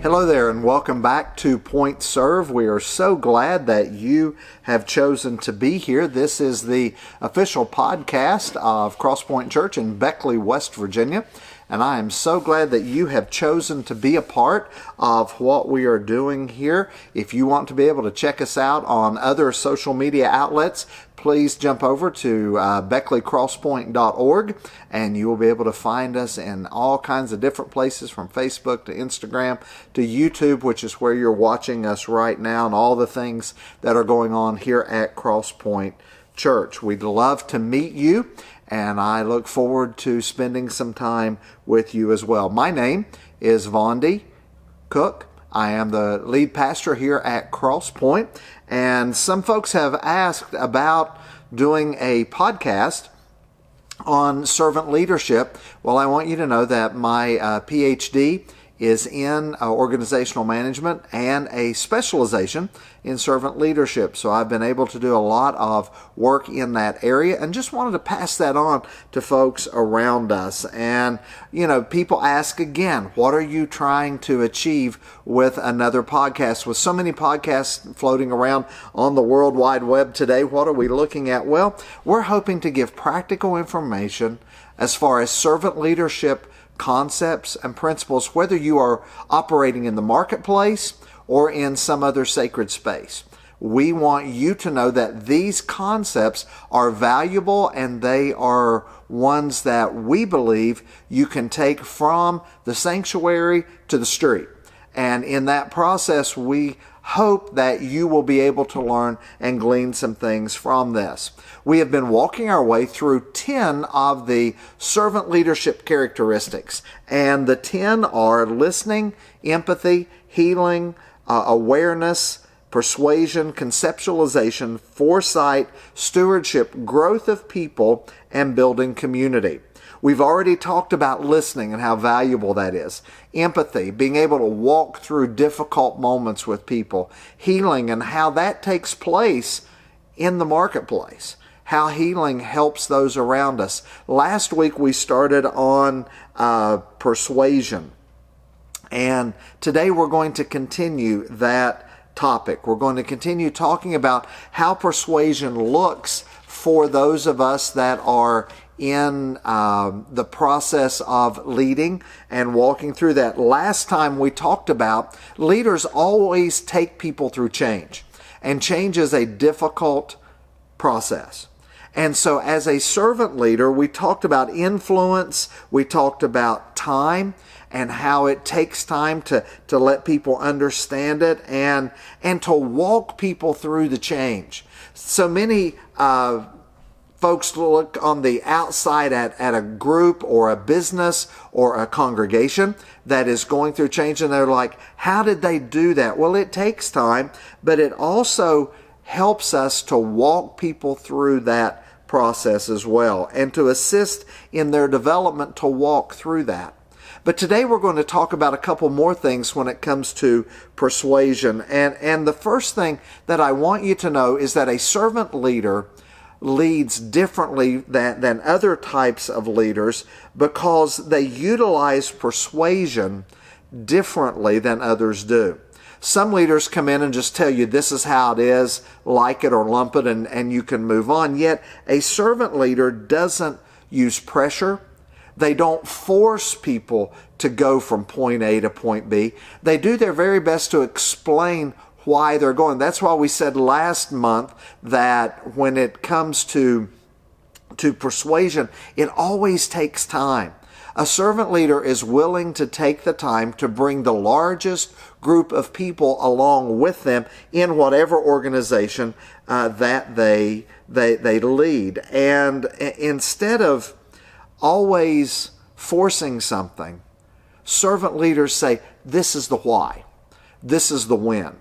Hello there and welcome back to Point Serve. We are so glad that you have chosen to be here. This is the official podcast of Crosspoint Church in Beckley, West Virginia. And I am so glad that you have chosen to be a part of what we are doing here. If you want to be able to check us out on other social media outlets, please jump over to beckleycrosspoint.org and you will be able to find us in all kinds of different places, from Facebook to Instagram to YouTube, which is where you're watching us right now, and all the things that are going on here at Crosspoint Church. We'd love to meet you, and I look forward to spending some time with you as well. My name is Vondi Cook. I am the lead pastor here at Crosspoint, and some folks have asked about doing a podcast on servant leadership. Well, I want you to know that my PhD is in organizational management and a specialization in servant leadership. So I've been able to do a lot of work in that area and just wanted to pass that on to folks around us. And, you know, people ask again, what are you trying to achieve with another podcast? With so many podcasts floating around on the World Wide Web today, what are we looking at? Well, we're hoping to give practical information as far as servant leadership concepts and principles, whether you are operating in the marketplace or in some other sacred space. We want you to know that these concepts are valuable, and they are ones that we believe you can take from the sanctuary to the street. And in that process, we hope that you will be able to learn and glean some things from this. We have been walking our way through 10 of the servant leadership characteristics, and the 10 are listening, empathy, healing, awareness, persuasion, conceptualization, foresight, stewardship, growth of people, and building community. We've already talked about listening and how valuable that is. Empathy, being able to walk through difficult moments with people. Healing, and how that takes place in the marketplace. How healing helps those around us. Last week we started on persuasion. And today we're going to continue that topic. We're going to continue talking about how persuasion looks for those of us that are in the process of leading and walking through that. Last time we talked about leaders always take people through change, and change is a difficult process. And so as a servant leader, we talked about influence, we talked about time, and how it takes time to let people understand it and to walk people through the change. So many folks look on the outside at a group or a business or a congregation that is going through change, and they're like, how did they do that? Well, it takes time, but it also helps us to walk people through that process as well, and to assist in their development to walk through that. But today we're going to talk about a couple more things when it comes to persuasion. And the first thing that I want you to know is that a servant leader leads differently than other types of leaders because they utilize persuasion differently than others do. Some leaders come in and just tell you this is how it is, like it or lump it, and you can move on. Yet a servant leader doesn't use pressure. They don't force people to go from point A to point B. They do their very best to explain why they're going. That's why we said last month that when it comes to persuasion, it always takes time. A servant leader is willing to take the time to bring the largest group of people along with them in whatever organization that they lead. And instead of always forcing something, servant leaders say, this is the why. This is the when.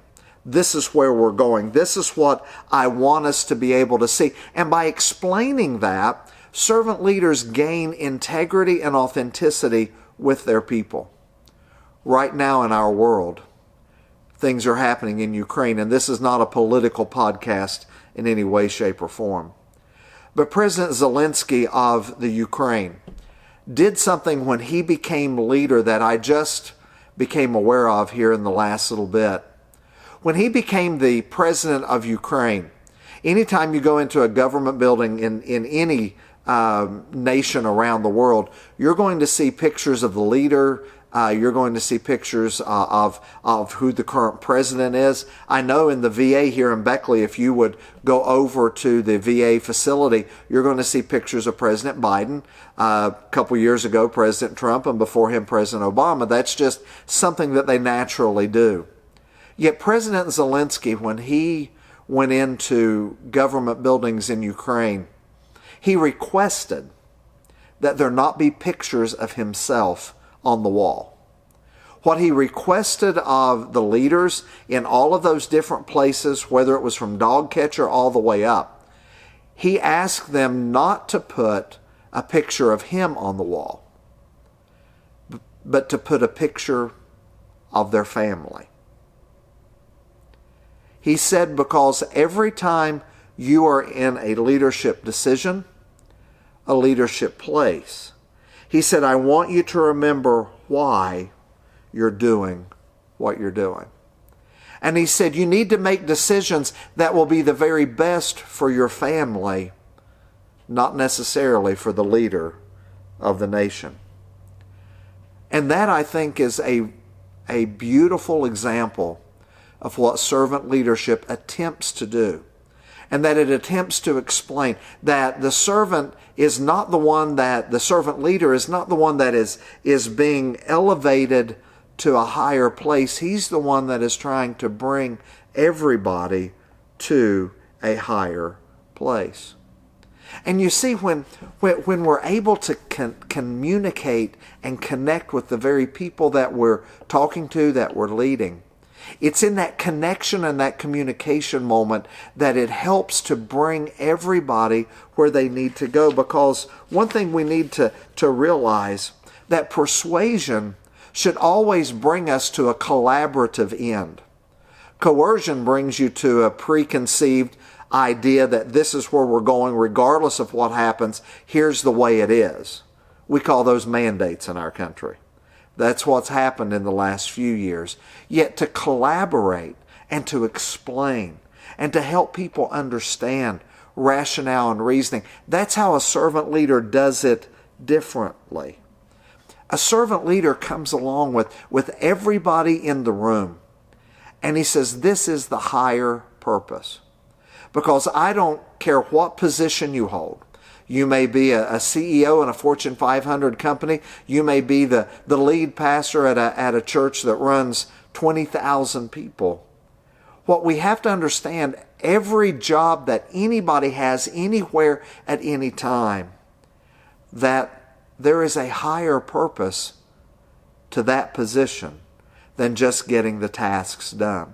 This is where we're going. This is what I want us to be able to see. And by explaining that, servant leaders gain integrity and authenticity with their people. Right now in our world, things are happening in Ukraine, and this is not a political podcast in any way, shape, or form. But President Zelensky of the Ukraine did something when he became leader that I just became aware of here in the last little bit. When he became the president of Ukraine, anytime you go into a government building in any nation around the world, you're going to see pictures of the leader. You're going to see pictures of who the current president is. I know in the VA here in Beckley, if you would go over to the VA facility, you're going to see pictures of President Biden. A couple years ago, President Trump, and before him, President Obama. That's just something that they naturally do. Yet President Zelensky, when he went into government buildings in Ukraine, he requested that there not be pictures of himself on the wall. What he requested of the leaders in all of those different places, whether it was from dog catcher all the way up, he asked them not to put a picture of him on the wall, but to put a picture of their family. He said, because every time you are in a leadership decision, a leadership place, he said, I want you to remember why you're doing what you're doing. And he said, you need to make decisions that will be the very best for your family, not necessarily for the leader of the nation. And that, I think, is a beautiful example of what servant leadership attempts to do. And that it attempts to explain that the servant is not the one that, the servant leader is not the one that is being elevated to a higher place. He's the one that is trying to bring everybody to a higher place. And you see, when we're able to communicate and connect with the very people that we're talking to, that we're leading, it's in that connection and that communication moment that it helps to bring everybody where they need to go. Because one thing we need to realize, that persuasion should always bring us to a collaborative end. Coercion brings you to a preconceived idea that this is where we're going regardless of what happens. Here's the way it is. We call those mandates in our country. That's what's happened in the last few years. Yet to collaborate and to explain and to help people understand rationale and reasoning, that's how a servant leader does it differently. A servant leader comes along with everybody in the room, and he says, this is the higher purpose. Because I don't care what position you hold. You may be a CEO in a Fortune 500 company. You may be the lead pastor at a church that runs 20,000 people. What we have to understand, every job that anybody has anywhere at any time, that there is a higher purpose to that position than just getting the tasks done.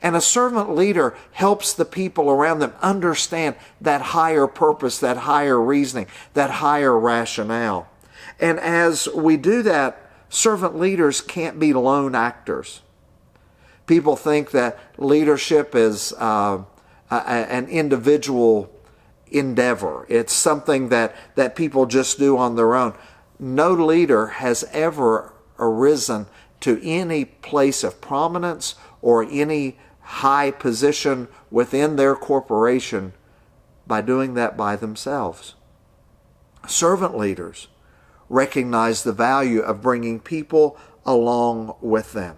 And a servant leader helps the people around them understand that higher purpose, that higher reasoning, that higher rationale. And as we do that, servant leaders can't be lone actors. People think that leadership is an individual endeavor. It's something that people just do on their own. No leader has ever arisen to any place of prominence or any high position within their corporation by doing that by themselves. Servant leaders recognize the value of bringing people along with them,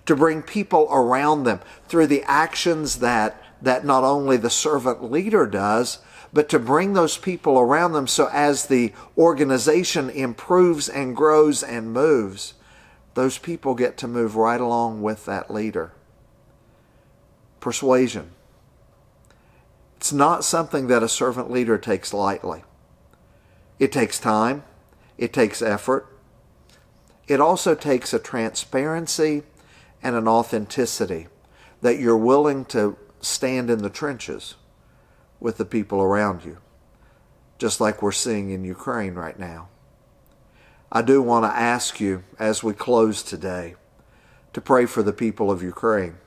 to bring people around them through the actions that not only the servant leader does, but to bring those people around them so as the organization improves and grows and moves, those people get to move right along with that leader. Persuasion. It's not something that a servant leader takes lightly. It takes time. It takes effort. It also takes a transparency and an authenticity that you're willing to stand in the trenches with the people around you, just like we're seeing in Ukraine right now. I do want to ask you, as we close today, to pray for the people of Ukraine,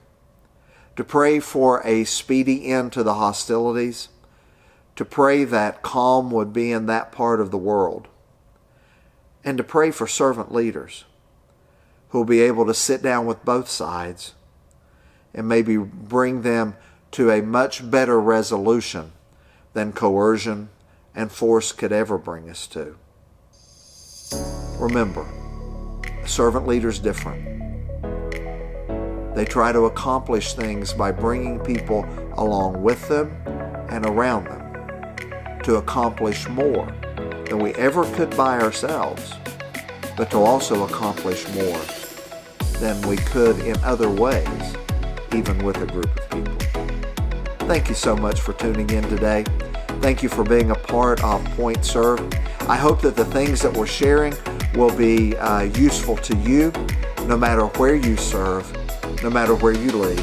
to pray for a speedy end to the hostilities, to pray that calm would be in that part of the world, and to pray for servant leaders who will be able to sit down with both sides and maybe bring them to a much better resolution than coercion and force could ever bring us to. Remember, a servant leader is different. They try to accomplish things by bringing people along with them and around them to accomplish more than we ever could by ourselves, but to also accomplish more than we could in other ways, even with a group of people. Thank you so much for tuning in today. Thank you for being a part of Point Served. I hope that the things that we're sharing will be useful to you, no matter where you serve, no matter where you lead.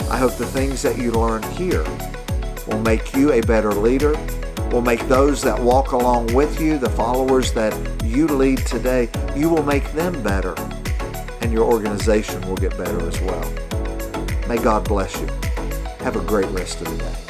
I hope the things that you learn here will make you a better leader, will make those that walk along with you, the followers that you lead today, you will make them better, and your organization will get better as well. May God bless you. Have a great rest of the day.